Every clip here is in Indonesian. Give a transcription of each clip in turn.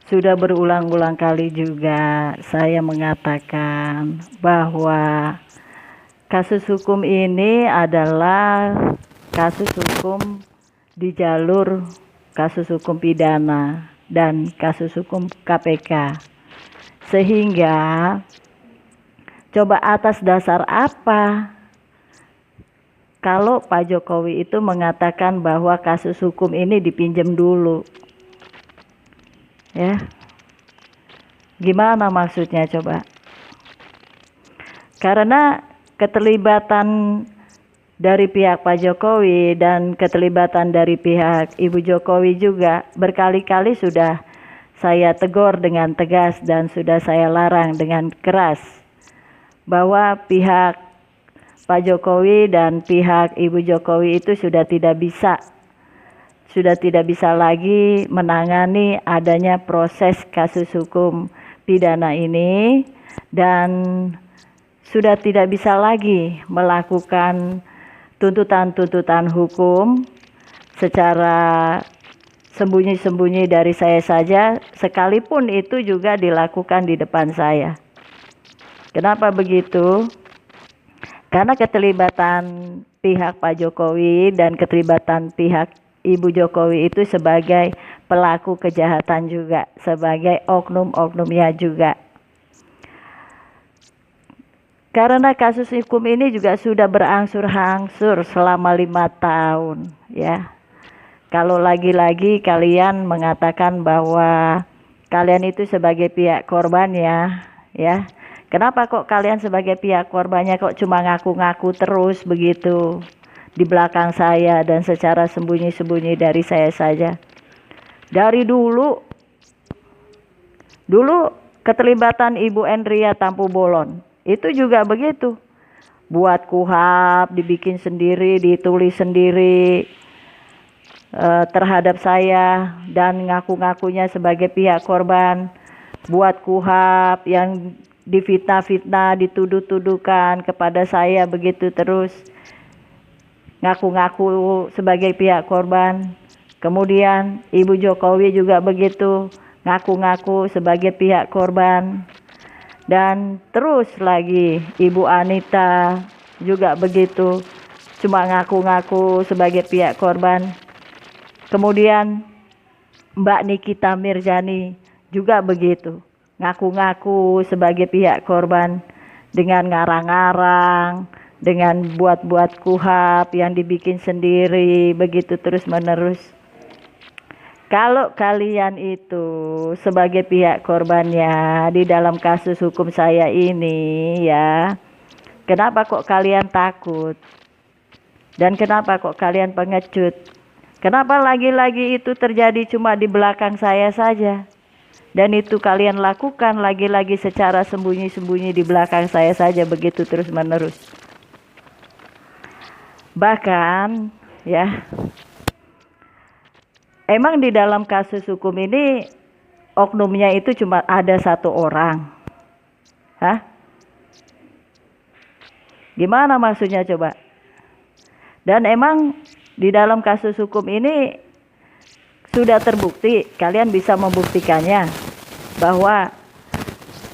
Sudah berulang-ulang kali juga saya mengatakan bahwa kasus hukum ini adalah kasus hukum di jalur kasus hukum pidana dan kasus hukum KPK. Sehingga coba atas dasar apa kalau Pak Jokowi itu mengatakan bahwa kasus hukum ini dipinjam dulu? Ya, gimana maksudnya coba? Karena keterlibatan dari pihak Pak Jokowi dan keterlibatan dari pihak Ibu Jokowi juga berkali-kali sudah saya tegur dengan tegas dan sudah saya larang dengan keras bahwa pihak Pak Jokowi dan pihak Ibu Jokowi itu sudah tidak bisa lagi menangani adanya proses kasus hukum pidana ini dan sudah tidak bisa lagi melakukan tuntutan-tuntutan hukum secara sembunyi-sembunyi dari saya saja, sekalipun itu juga dilakukan di depan saya. Kenapa begitu? Karena keterlibatan pihak Pak Jokowi dan keterlibatan pihak Ibu Jokowi itu sebagai pelaku kejahatan juga, sebagai oknum-oknumnya juga. Karena kasus hukum ini juga sudah berangsur-angsur selama 5 tahun, ya. Kalau lagi-lagi kalian mengatakan bahwa kalian itu sebagai pihak korbannya, ya. Kenapa kok kalian sebagai pihak korbannya kok cuma ngaku-ngaku terus begitu di belakang saya dan secara sembunyi-sembunyi dari saya saja? Dari dulu keterlibatan Ibu Endria Tampu Bolon itu juga begitu. Buat kuhab dibikin sendiri, ditulis sendiri terhadap saya dan ngaku-ngakunya sebagai pihak korban. Buat kuhab yang difitnah-fitnah, dituduh-tuduhkan kepada saya begitu terus, ngaku-ngaku sebagai pihak korban. Kemudian Ibu Jokowi juga begitu, ngaku-ngaku sebagai pihak korban. Dan terus lagi Ibu Anita juga begitu, cuma ngaku-ngaku sebagai pihak korban. Kemudian Mbak Nikita Mirzani juga begitu, ngaku-ngaku sebagai pihak korban dengan ngarang-ngarang, dengan buat-buat kuhab yang dibikin sendiri, begitu terus-menerus. Kalau kalian itu sebagai pihak korbannya di dalam kasus hukum saya ini, ya, kenapa kok kalian takut? Dan kenapa kok kalian pengecut? Kenapa lagi-lagi itu terjadi cuma di belakang saya saja? Dan itu kalian lakukan lagi-lagi secara sembunyi-sembunyi di belakang saya saja begitu terus-menerus. Bahkan, ya, emang di dalam kasus hukum ini oknumnya itu cuma ada 1 orang. Hah? Gimana maksudnya coba? Dan emang di dalam kasus hukum ini sudah terbukti, kalian bisa membuktikannya bahwa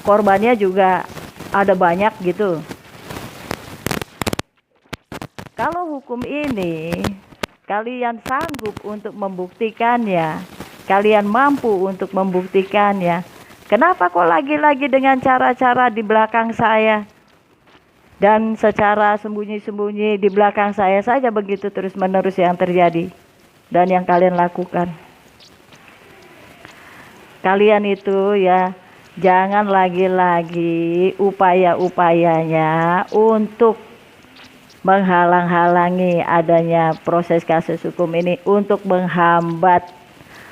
korbannya juga ada banyak gitu. Kalau hukum ini kalian sanggup untuk membuktikannya, kalian mampu untuk membuktikannya, kenapa kok lagi-lagi dengan cara-cara di belakang saya dan secara sembunyi-sembunyi di belakang saya saja begitu terus-menerus yang terjadi dan yang kalian lakukan? Kalian itu ya jangan lagi-lagi upaya-upayanya untuk menghalang-halangi adanya proses kasus hukum ini, untuk menghambat,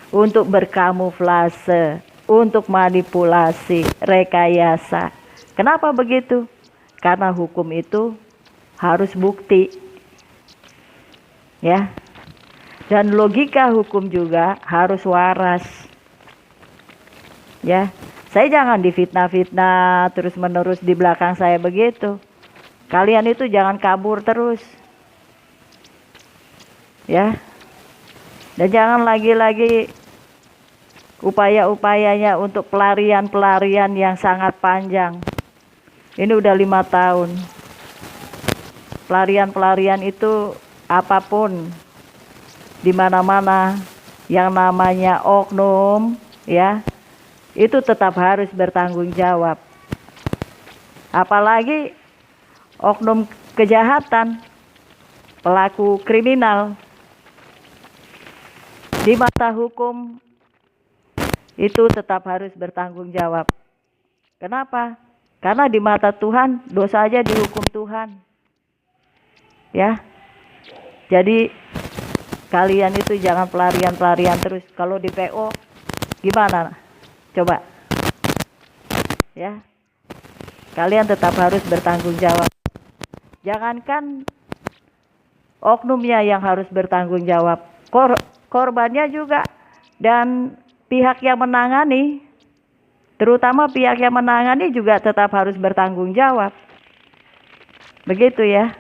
untuk berkamuflase, untuk manipulasi, rekayasa. Kenapa begitu? Karena hukum itu harus bukti, ya. Dan logika hukum juga harus waras, ya. Saya jangan difitnah-fitnah terus-menerus di belakang saya begitu. Kalian itu jangan kabur terus, ya. Dan jangan lagi-lagi upaya-upayanya untuk pelarian-pelarian yang sangat panjang. Ini udah 5 tahun. Pelarian-pelarian itu apapun, di mana-mana yang namanya oknum, ya, itu tetap harus bertanggung jawab. Apalagi oknum kejahatan, pelaku kriminal, di mata hukum itu tetap harus bertanggung jawab. Kenapa? Karena di mata Tuhan dosa aja dihukum Tuhan. Ya. Jadi kalian itu jangan pelarian-pelarian terus. Kalau di PO gimana? Coba. Ya. Kalian tetap harus bertanggung jawab. Jangankan oknumnya yang harus bertanggung jawab, korbannya juga, dan pihak yang menangani, terutama pihak yang menangani juga tetap harus bertanggung jawab. Begitu ya.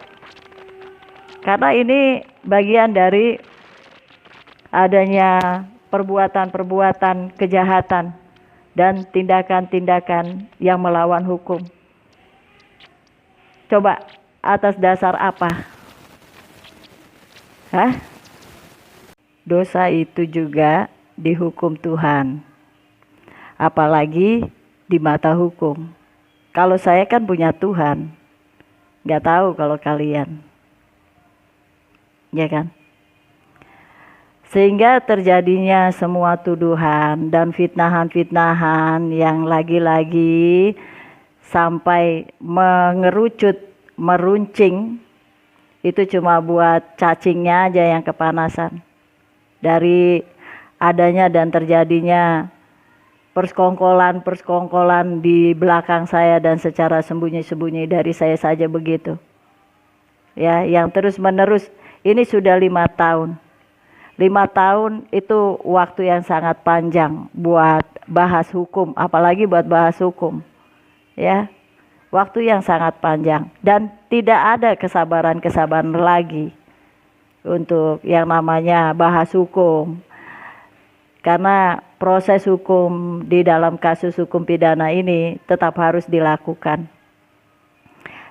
Karena ini bagian dari adanya perbuatan-perbuatan kejahatan dan tindakan-tindakan yang melawan hukum. Coba, atas dasar apa? Dosa itu juga dihukum Tuhan. Apalagi di mata hukum. Kalau saya kan punya Tuhan. Gak tahu kalau kalian. Ya kan? Sehingga terjadinya semua tuduhan dan fitnahan-fitnahan yang lagi-lagi sampai mengerucut, meruncing, itu cuma buat cacingnya aja yang kepanasan. Dari adanya dan terjadinya persekongkolan di belakang saya dan secara sembunyi-sembunyi dari saya saja begitu. Ya, yang terus-menerus ini sudah 5 tahun. 5 tahun itu waktu yang sangat panjang buat bahas hukum, apalagi buat bahas hukum. Ya. Waktu yang sangat panjang dan tidak ada kesabaran-kesabaran lagi untuk yang namanya bahas hukum. Karena proses hukum di dalam kasus hukum pidana ini tetap harus dilakukan.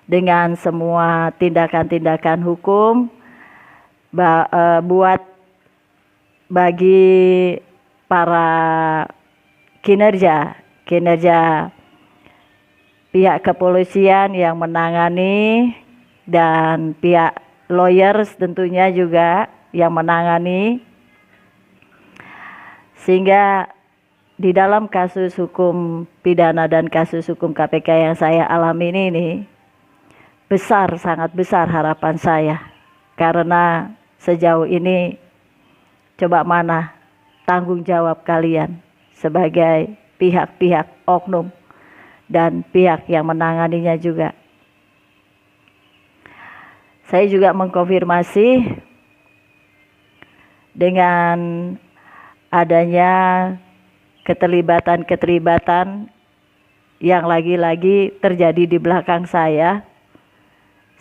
Dengan semua tindakan-tindakan hukum buat bagi para kinerja pihak kepolisian yang menangani dan pihak lawyers tentunya juga yang menangani, sehingga di dalam kasus hukum pidana dan kasus hukum KPK yang saya alami ini besar, sangat besar harapan saya, karena sejauh ini coba mana tanggung jawab kalian sebagai pihak-pihak oknum dan pihak yang menanganinya juga. Saya juga mengkonfirmasi dengan adanya keterlibatan yang lagi-lagi terjadi di belakang saya.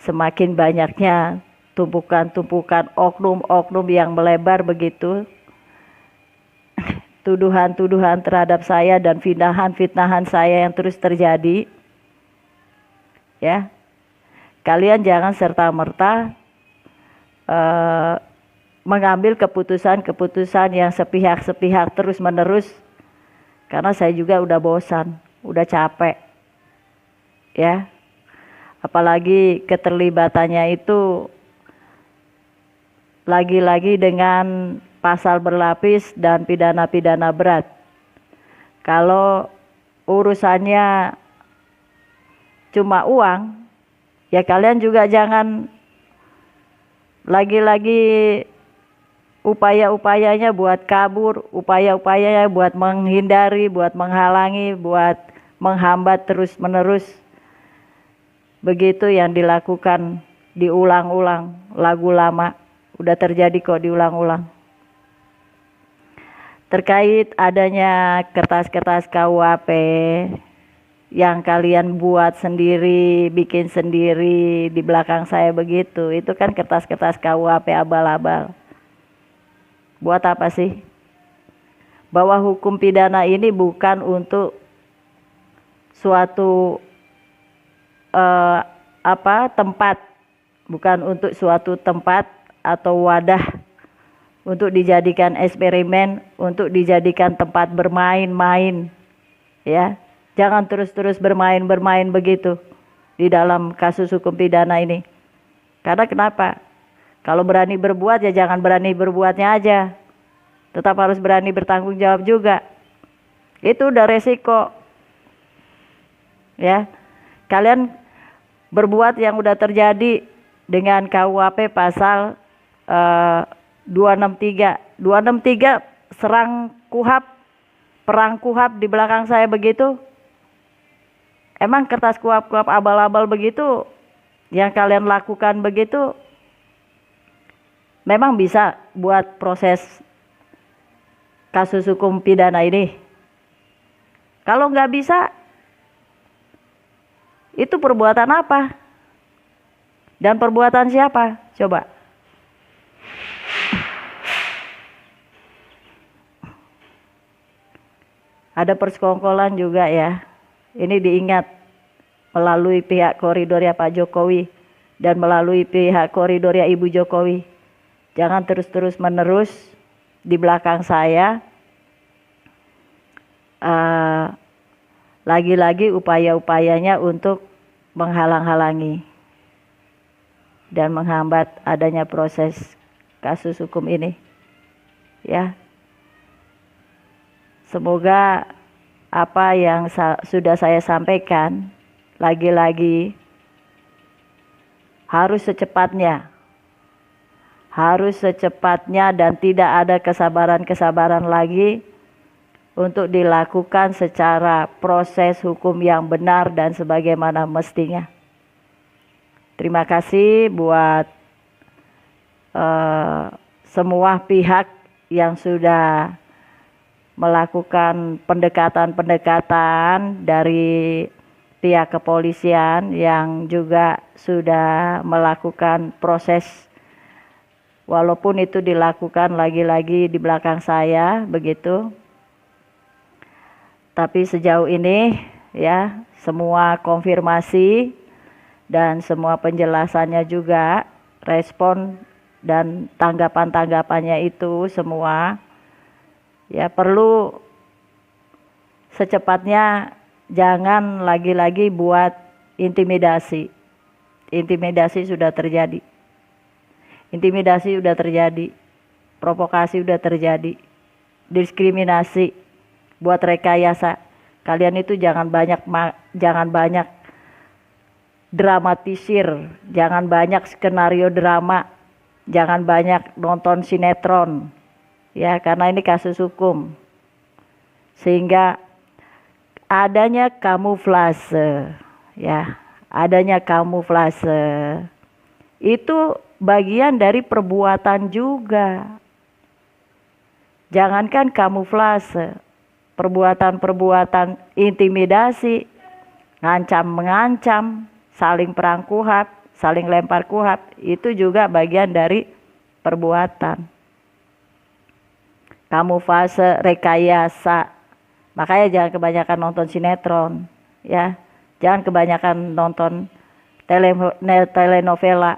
Semakin banyaknya tumpukan-tumpukan oknum-oknum yang melebar begitu. Tuduhan-tuduhan terhadap saya dan fitnahan-fitnahan saya yang terus terjadi. Ya. Kalian jangan serta-merta mengambil keputusan-keputusan yang sepihak-sepihak terus-menerus, karena saya juga udah bosan, udah capek. Ya. Apalagi keterlibatannya itu lagi-lagi dengan pasal berlapis dan pidana-pidana berat. Kalau urusannya cuma uang, ya kalian juga jangan lagi-lagi upaya-upayanya buat kabur, upaya-upayanya buat menghindari, buat menghalangi, buat menghambat terus-menerus. Begitu yang dilakukan, diulang-ulang, lagu lama, udah terjadi kok diulang-ulang. Terkait adanya kertas-kertas KUHP yang kalian buat sendiri, bikin sendiri di belakang saya begitu, itu kan kertas-kertas KUHP abal-abal. Buat apa sih? bahwa hukum pidana ini bukan untuk suatu tempat, bukan untuk suatu tempat atau wadah untuk dijadikan eksperimen, untuk dijadikan tempat bermain-main, ya. Jangan terus-terus bermain-bermain begitu di dalam kasus hukum pidana ini. Karena kenapa? Kalau berani berbuat ya jangan berani berbuatnya aja. Tetap harus berani bertanggung jawab juga. Itu udah resiko. Ya. Kalian berbuat yang udah terjadi dengan KUHP pasal 263. 263 serang KUHP, perang KUHP di belakang saya begitu. Emang kertas KUHP abal-abal begitu yang kalian lakukan begitu memang bisa buat proses kasus hukum pidana ini? Kalau nggak bisa, itu perbuatan apa? Dan perbuatan siapa? Coba. Ada persekongkolan juga ya. Ini diingat melalui pihak koridornya Pak Jokowi dan melalui pihak koridornya Ibu Jokowi. Jangan terus-terus menerus di belakang saya. Lagi-lagi upaya-upayanya untuk menghalang-halangi dan menghambat adanya proses kasus hukum ini. Ya. Semoga apa yang sudah saya sampaikan lagi-lagi harus secepatnya dan tidak ada kesabaran-kesabaran lagi untuk dilakukan secara proses hukum yang benar dan sebagaimana mestinya. Terima kasih buat semua pihak yang sudah melakukan pendekatan-pendekatan, dari pihak kepolisian yang juga sudah melakukan proses, walaupun itu dilakukan lagi-lagi di belakang saya begitu. Tapi sejauh ini ya semua konfirmasi dan semua penjelasannya juga, respon dan tanggapan-tanggapannya itu semua ya perlu secepatnya. Jangan lagi-lagi buat intimidasi. Intimidasi sudah terjadi. Intimidasi sudah terjadi. Provokasi sudah terjadi. Diskriminasi, buat rekayasa. Kalian itu jangan banyak dramatisir, jangan banyak skenario drama, jangan banyak nonton sinetron. Ya, karena ini kasus hukum. Sehingga adanya kamuflase, ya, adanya kamuflase itu bagian dari perbuatan juga. Jangankan kamuflase, perbuatan-perbuatan intimidasi, ngancam-mengancam, saling perang KUHP, saling lempar KUHP, itu juga bagian dari perbuatan. Kamuflase, rekayasa. Makanya jangan kebanyakan nonton sinetron, ya. Jangan kebanyakan nonton telenovela.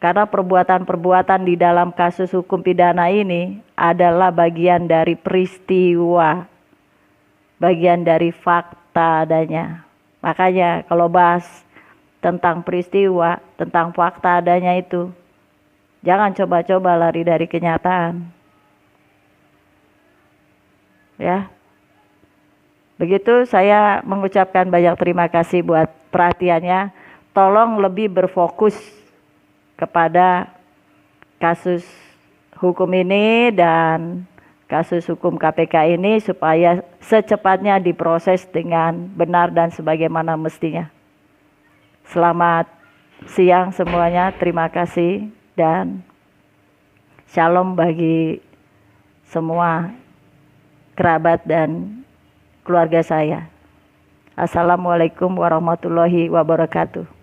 Karena perbuatan-perbuatan di dalam kasus hukum pidana ini adalah bagian dari peristiwa, bagian dari fakta adanya. Makanya kalau bahas tentang peristiwa, tentang fakta adanya itu, jangan coba-coba lari dari kenyataan. Ya. Begitu, saya mengucapkan banyak terima kasih buat perhatiannya. Tolong lebih berfokus kepada kasus hukum ini dan kasus hukum KPK ini supaya secepatnya diproses dengan benar dan sebagaimana mestinya. Selamat siang semuanya, terima kasih dan shalom bagi semua kerabat dan keluarga saya. Assalamualaikum warahmatullahi wabarakatuh.